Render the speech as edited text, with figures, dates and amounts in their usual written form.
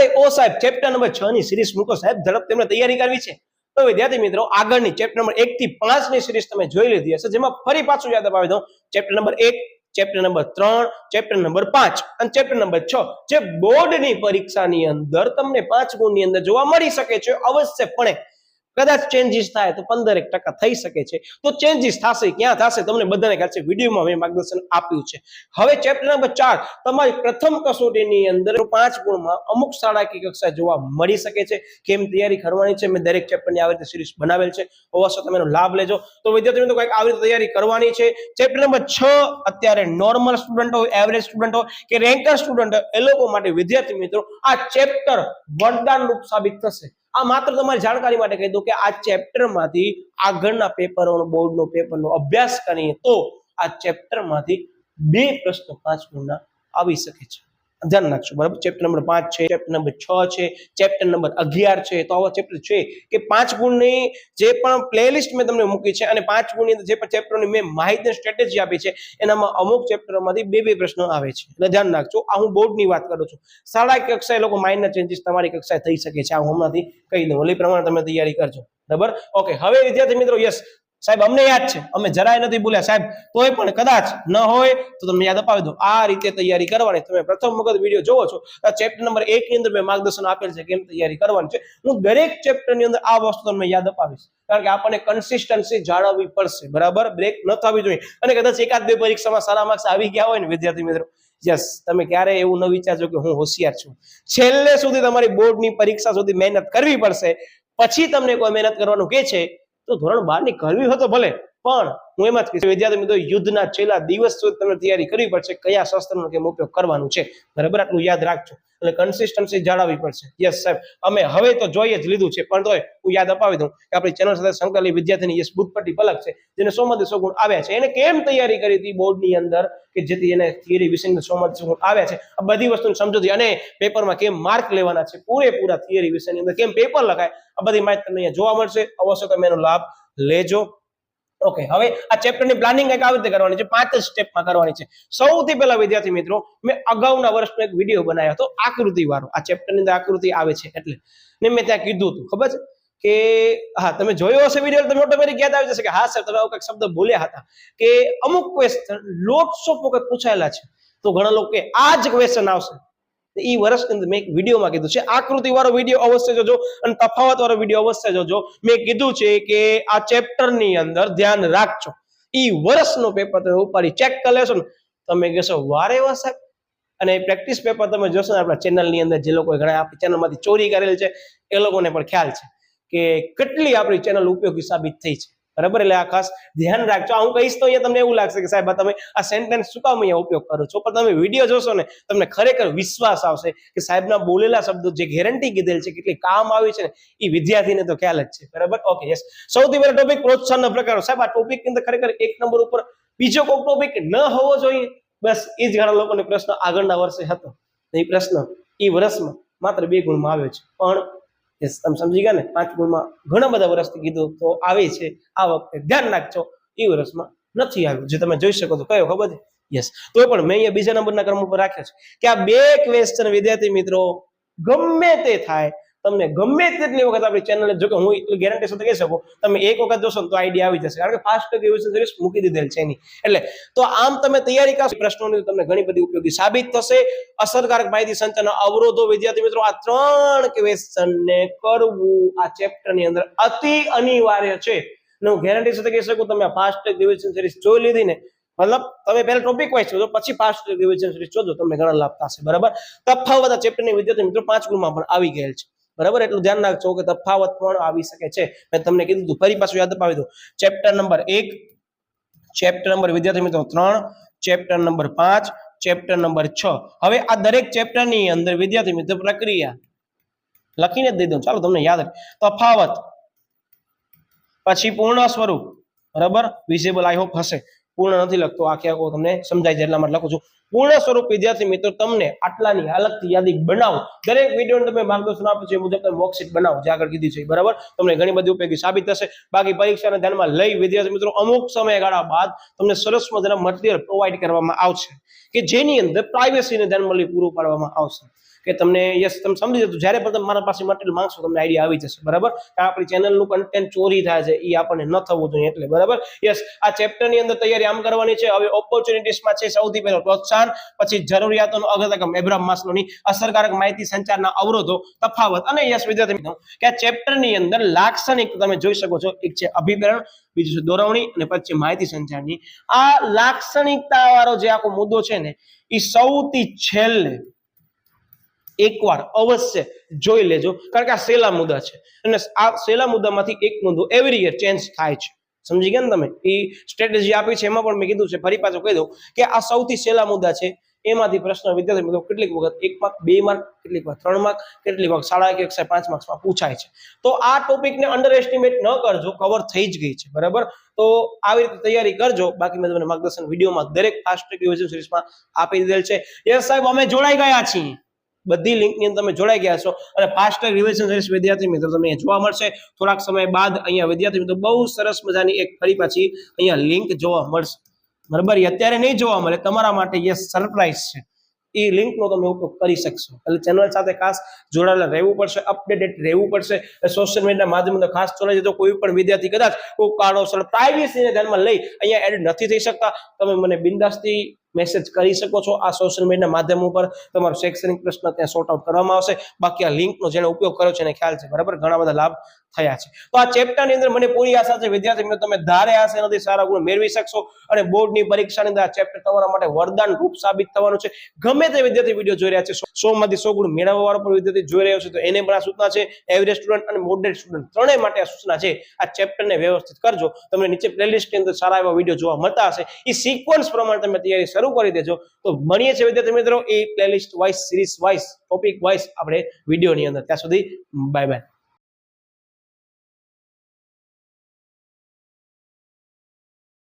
અરે ઓ સાહેબ chapter number 6 ની સિરીઝ મૂકો સાહેબ, ઝડપ તેમને તૈયારી કરવી છે. તો વિદ્યાર્થી મિત્રો આગળની ચેપ્ટર નંબર 1 થી 5 ની સિરીઝ તમે જોઈ લીધી હશે, જેમાં ફરી પાછું યાદ અપાવી દઉં. Chapter number 1, chapter number 3, chapter number 5 અને ચેપ્ટર નંબર 6 જે બોર્ડની પરીક્ષાની અંદર તમને 5 ગુણની અંદર જોવા મળી શકે છે. અવશ્યપણે કદાચ ચેન્જીસ થાય તો 15% થઈ શકે છે. તો ચેન્જીસ થશે, ક્યાં થશે તમને બધાને ખ્યાલ છે, વિડીયોમાં મેં માર્ગદર્શન આપ્યું છે. હવે ચેપ્ટર નંબર 4 તમારી પ્રથમ કસોટીની અંદર 5 ગુણમાં અમુક શાળાકીય કક્ષાએ જોવા મળી શકે છે. કેમ તૈયારી કરવાની છે, મેં દરેક ચેપ્ટરની આવી રીતે સિરીઝ બનાવેલ છે, અવશ્ય તમે એનો લાભ લેજો. તો વિદ્યાર્થીઓ મિત્રો કંઈક આવી રીતે તૈયારી કરવાની છે. ચેપ્ટર નંબર 6 અત્યારે નોર્મલ સ્ટુડન્ટ હોય, એવરેજ સ્ટુડન્ટ હોય કે રેન્કર સ્ટુડન્ટ હોય, એ લોકો માટે વિદ્યાર્થી મિત્રો આ ચેપ્ટર વરદાનરૂપ સાબિત થશે. આ માત્ર તમારી જાણકારી માટે કહી દઉં કે આ ચેપ્ટરમાંથી આગળના પેપરોનો બોર્ડનો પેપરનો અભ્યાસ કરીએ તો આ ચેપ્ટરમાંથી 2 પ્રશ્નો 5 ગુણના આવી શકે છે. ધ્યાન રાખજો, બરાબર. ચેપ્ટર નંબર 5 છે, ચેપ્ટર નંબર 6 છે, ચેપ્ટર નંબર 11 છે. તો આવા ચેપ્ટર છે કે 5 ગુણની જે પણ પ્લેલિસ્ટ મેં તમને મૂકી છે અને 5 ગુણની અંદર જે પણ ચેપ્ટરોની મેં માહિતી અને સ્ટ્રેટેજી આપી છે એનામાં અમુક ચેપ્ટરોમાંથી 2 પ્રશ્નો આવે છે. એટલે ધ્યાન રાખજો, આ હું બોર્ડની વાત કરું છું. શાળાકીય કક્ષાએ લોકો માઇનર ચેન્જીસ તમારી કક્ષાએ થઈ શકે છે, આ હું હમણાંથી કહી દઉં. એ પ્રમાણે તમે તૈયારી કરજો, બરાબર. ઓકે, હવે વિદ્યાર્થી મિત્રો યસ સાહેબ અમને યાદ છે, અમે જરાય નથી ભૂલ્યા સાહેબ, તોય પણ કદાચ ન હોય તો તમને યાદ અપાવી દો. આ રીતે તૈયારી કરવાની. તમે પ્રથમ વખત વિડીયો જોવો છો, આ ચેપ્ટર નંબર 1 ની અંદર મેં માર્ગદર્શન આપેલ છે કેમ તૈયારી કરવાની છે. હું દરેક ચેપ્ટર ની અંદર આ વસ્તુ તમને યાદ અપાવીશ, કારણ કે આપણને કન્સિસ્ટન્સી જાળવવી પડશે, બરાબર. બ્રેક ન થવી જોઈએ. અને કદાચ 1-2 પરીક્ષામાં સારા માર્ક્સ આવી ગયા હોય ને વિદ્યાર્થી મિત્રો, યસ તમે ક્યારે એવું ન વિચારજો કે હું હોશિયાર છું. છેલ્લે સુધી તમારી બોર્ડની પરીક્ષા સુધી મહેનત કરવી પડશે. પછી તમને કોઈ મહેનત કરવાનું કે છે તો ધોરણ 12 ની કરવી હોય તો ભલે, પણ હું એમ જ કહીશ વિદ્યાર્થી મિત્રો યુદ્ધના છેલ્લા દિવસ સુધી તમને તૈયારી કરવી પડશે, કયા શસ્ત્રનો કેમ ઉપયોગ કરવાનું છે, બરાબર. આટલું યાદ રાખજો. એટલે કન્સિસ્ટન્સી જાળવવી પડશે. યસ સાહેબ અમે હવે તો જોઈએ જ લીધું છે, પણ તોય હું યાદ અપાવી દઉં કે આપણી ચેનલ સાથે સંકળાયેલી વિદ્યાર્થીની યસ બુદ્ધપટ્ટી પલક છે, જેને 100 માંથી 100 ગુણ આવ્યા છે. એને કેમ તૈયારી કરી હતી બોર્ડની અંદર કે જેથી એને થિયરી વિષયની 100 માંથી 100 ગુણ આવ્યા છે. આ બધી વસ્તુની સમજૂતી અને પેપરમાં કેમ માર્ક લેવાના છે, પૂરેપૂરા થિયરી વિષયની અંદર કેમ પેપર લખાય, આ બધી માહિતી તમને અહીંયા જોવા મળશે. અવશ્ય તમે એનો લાભ લેજો. ઓકે, હવે આ ચેપ્ટરની પ્લાનિંગ કઈક આવી રીતે કરવાની છે, 5 સ્ટેપમાં કરવાની છે. સૌથી પહેલા વિદ્યાર્થી મિત્રો મેં અગાઉના વર્ષનો એક વિડીયો બનાવ્યો હતો આકૃતિ વાળો. આ ચેપ્ટરની અંદર આકૃતિ આવે છે એટલે ને મેં ત્યાં કીધું હતું, ખબર છે કે હા તમે જોયો હશે વિડીયો, તમે ઓટોમેટિક યાદ આવી જશે કે હા સર તમે આવો કંઈક શબ્દ બોલ્યા હતા કે અમુક ક્વેશ્ચન લોટ્સ ઓફ વખત પૂછાયેલા છે, તો ઘણા લોકો કે આ જ ક્વેશ્ચન આવશે. એ વર્ષની અંદર મેં એક વિડીયોમાં કીધું છે, આકૃતિ વાળો વિડીયો અવશ્ય જોજો અને તફાવત વાળો વિડીયો અવશ્ય જોજો. મેં કીધું છે કે આ ચેપ્ટરની અંદર ધ્યાન રાખજો. એ વર્ષનો પેપર તમે ઉપાડી ચેક કરી લેશો ને તમે કહેશો વારે વાહ સાહેબ. અને પ્રેક્ટિસ પેપર તમે જોશો ને આપણા ચેનલની અંદર જે લોકો ઘણા આપણી ચેનલમાંથી ચોરી કરેલ છે એ લોકોને પણ ખ્યાલ છે કે કેટલી આપણી ચેનલ ઉપયોગી સાબિત થઈ છે, બરાબર. એટલે આ ખાસ ધ્યાન રાખજો. હું કહીશ તો અહીંયા તમને એવું લાગશે કે સાહેબ તમે આ સેન્ટેન્સ શું કામ અહીંયા ઉપયોગ કરો છો, પણ તમે વિડીયો જોશો ને તમને ખરેખર વિશ્વાસ આવશે કે સાહેબના બોલેલા શબ્દો જે ગેરંટી કીધેલ છે કેટલી કામ આવી છે ને એ વિદ્યાર્થીને તો ખ્યાલ જ છે, બરાબર. ઓકે યસ, સૌથી પહેલા ટોપિક પ્રોત્સાહનના પ્રકારો. સાહેબ આ ટોપિક ની અંદર ખરેખર 1 નંબર ઉપર બીજો કોઈ ટોપિક ન હોવો જોઈએ, બસ એ જ ઘણા લોકોને પ્રશ્ન આગળના વર્ષે હતો. એ પ્રશ્ન એ વર્ષમાં માત્ર 2 ગુણમાં આવ્યો છે, પણ તમે સમજી ગયા ને, 5 ગુણમાં ઘણા બધા વર્ષથી કીધું તો આવે છે. આ વખતે ધ્યાન રાખજો એ વર્ષમાં નથી આવ્યું, જે તમે જોઈ શકો છો. કયો ખબર છે? યસ. તો પણ મેં અહીંયા બીજા નંબરના ક્રમ ઉપર રાખ્યો છે કે આ 2 ક્વેશ્ચન વિદ્યાર્થી મિત્રો ગમે તે થાય તમને ગમે તેટલી વખત આપણી ચેનલ, જો કે હું એટલી ગેરંટી સાથે કહી શકું તમે 1 વખત જોશો ને તો આઈડિયા આવી જશે, કારણ કે ફાસ્ટ રિવિઝન સિરીઝ મૂકી દીધેલ છે એની. એટલે તો આમ તમે તૈયારી કરશો પ્રશ્નોની તમને ઘણી બધી ઉપયોગી સાબિત થશે. અસરકારક માહિતી સંચારનો અવરોધો વિદ્યાર્થી મિત્રો આ 3 ક્વેશ્ચનને કરવું આ ચેપ્ટરની અંદર અતિ અનિવાર્ય છે. ને હું ગેરંટી સાથે કહી શકું તમે આ ફાસ્ટ રિવિઝન સિરીઝ જોઈ લીધી ને, મતલબ તમે પહેલા ટોપિક વાઇઝ જોજો પછી ફાસ્ટ રિવિઝન સિરીઝ જોજો, તમને ઘણા લાભ થશે, બરાબર. તફાવત આ ચેપ્ટરની વિદ્યાર્થી મિત્રો 5 ગુણમાં પણ આવી ગયેલ છે, બરાબર. એટલું ધ્યાન રાખજો કે તફાવત પણ આવી શકે છે. મેં તમને કીધું હતું, ફરી પાછું યાદ અપાવી દઉં. ચેપ્ટર નંબર 1, ચેપ્ટર નંબર વિદ્યાર્થી મિત્રો 3, ચેપ્ટર નંબર 5, ચેપ્ટર નંબર 6. હવે આ દરેક ચેપ્ટરની અંદર વિદ્યાર્થી મિત્રો પ્રક્રિયા લખીને જ દઈ દઉં, ચાલો તમને યાદ રહે. તફાવત પછી પૂર્ણ સ્વરૂપ, બરાબર. વિઝિબલ આઈ હોપ હશે, પૂર્ણ નથી લખતો, આખે આખો તમને સમજાય જાય એટલા માટે લખું છું. પૂર્ણ સ્વરૂપ વિદ્યાર્થી મિત્રો તમને આટલાની અલગથી યાદી બનાવો. દરેક વિડીયો તમે માર્ગદર્શન આપો છો એ મુજબ તમે વર્કશીટ બનાવો, જે આગળ કીધી છે, બરાબર. તમને ઘણી બધી ઉપયોગી સાબિત થશે. બાકી પરીક્ષાને ધ્યાનમાં લઈ વિદ્યાર્થી મિત્રો અમુક સમયગાળા બાદ તમને સરસ મજાના મટીરીયલ પ્રોવાઈડ કરવામાં આવશે કે જેની અંદર પ્રાઇવસીને ધ્યાનમાં લઈ પૂરું પાડવામાં આવશે. કે તમને યસ તમે સમજી જજો જ્યારે પણ તમે મારા પાસે મટીરિયલ માંગશો તમને આઈડિયા આવી જશે બરાબર કે આપણી ચેનલનું કન્ટેન્ટ ચોરી થાય છે એ આપણને ન થવું જોઈએ એટલે બરાબર યસ આ ચેપ્ટરની અંદર તૈયારી આમ કરવાની છે હવે ઓપોર્ચ્યુનિટીઝમાં છે સૌથી પહેલો પ્રોત્સાહન પછી જરૂરિયાતોનો અગત્યકમ એબ્રામ માસ્લોની અસરકારક માહિતી સંચારના અવરોધો તફાવત અને યસ વિદ્યાર્થી મિત્રો કે આ ચેપ્ટરની અંદર લાક્ષણિક તમે જોઈ શકો છો એક છે અભિકરણ બીજું છે દોરવણી અને પછી માહિતી સંચારની આ લાક્ષણિકતા વાળો જે આખો મુદ્દો છે ને એ સૌથી છેલ્લે એકવાર અવશ્ય જોઈ લેજો કારણ કે આ સેલા મુદ્દા છે અને આ સેલા મુદ્દામાંથી એક મુદ્દો એવરી યર ચેન્જ થાય છે સમજી ગયા ને તમે એ સ્ટ્રેટેજી આપી છે એમાં પણ મેં કીધું છે ફરી પાછું કહી દઉં કે આ સૌથી સેલા મુદ્દા છે એમાંથી પ્રશ્ન વિદ્યાર્થી મિત્રો કેટલીક વખત 1 માર્ક 2 માર્ક કેટલીક વાર 3 માર્ક કેટલીક વાર 1.5 5 માર્ક્સમાં પૂછાય છે તો આ ટોપિકને અંડર એસ્ટિમેટ ન કરજો કવર થઈ જ ગઈ છે બરાબર તો આવી રીતે તૈયારી કરજો બાકી મેં તમને માર્ગદર્શન વિડીયોમાં દરેક ફાસ્ટ ટ્રેક રિવિઝન સિરીઝમાં આપી દીધેલ છે યસ સાહેબ અમે જોડાઈ ગયા છીએ બધી લિંકની અંદર તમે જોડાઈ ગયા છો અને ફાસ્ટ ટ્રેક રિવિઝન સિરીઝ વિદ્યાર્થી મિત્રો તમને અહીંયા જોવા મળશે થોડાક સમય બાદ અહીંયા વિદ્યાર્થી મિત્રો બહુ સરસ મજાની એક ફરી પાછી અહીંયા લિંક જોવા મળશે બરાબર અત્યારે નહીં જોવા મળે તમારા માટે યસ સરપ્રાઈઝ છે એ લિંકનો તમે ઉપયોગ કરી શકશો એટલે ચેનલ સાથે ખાસ જોડાયેલા રહેવું પડશે અપડેટેડ રહેવું પડશે સોશિયલ મીડિયાના માધ્યમથી ખાસ જોડાઈ જજો કોઈ પણ વિદ્યાર્થી કદાચ કોઈ કારણોસર પ્રાઇવેસીને ધ્યાનમાં લઈ અહીંયા એડ નથી થઈ શકતા તમે મને બિંદાસથી મેસેજ કરી શકો છો આ સોશિયલ મીડિયાના માધ્યમ ઉપર તમારો શૈક્ષણિક પ્રશ્ન ત્યાં સોર્ટ આઉટ કરવામાં આવશે બાકી આ લિંકનો જેને ઉપયોગ કર્યો છે એને ખ્યાલ છે બરાબર ઘણા બધા લાભ થયા છે તો આ ચેપ્ટરની અંદર મને પૂરી આશા છે વિદ્યાર્થી મિત્રો તમે ધારે આશે નથી સારા ગુણ મેળવી શકશો અને બોર્ડની પરીક્ષાની અંદર આ ચેપ્ટર તમારા માટે વરદાન રૂપ સાબિત થવાનું છે ગમે તે વિદ્યાર્થી વિડીયો જોઈ રહ્યા છે 100 માંથી 100 ગુણ મેળવવા વાળો પણ વિદ્યાર્થી જોઈ રહ્યો છે તો એને પણ આ સૂચના છે એવરેજ સ્ટુડન્ટ અને મોડરેટ સ્ટુડન્ટ ત્રણેય માટે આ સૂચના છે આ ચેપ્ટરને વ્યવસ્થિત કરજો તમને નીચે પ્લેલિસ્ટની અંદર સારા એવા વિડીયો જોવા મળતા હશે એ સિક્વન્સ પ્રમાણે તમે તૈયારી શરૂ કરી દેજો તો મળીએ છીએ વિદ્યાર્થી મિત્રો એ playlist wise series wise topic wise આપણે વિડીયોની અંદર ત્યાં સુધી બાય બાય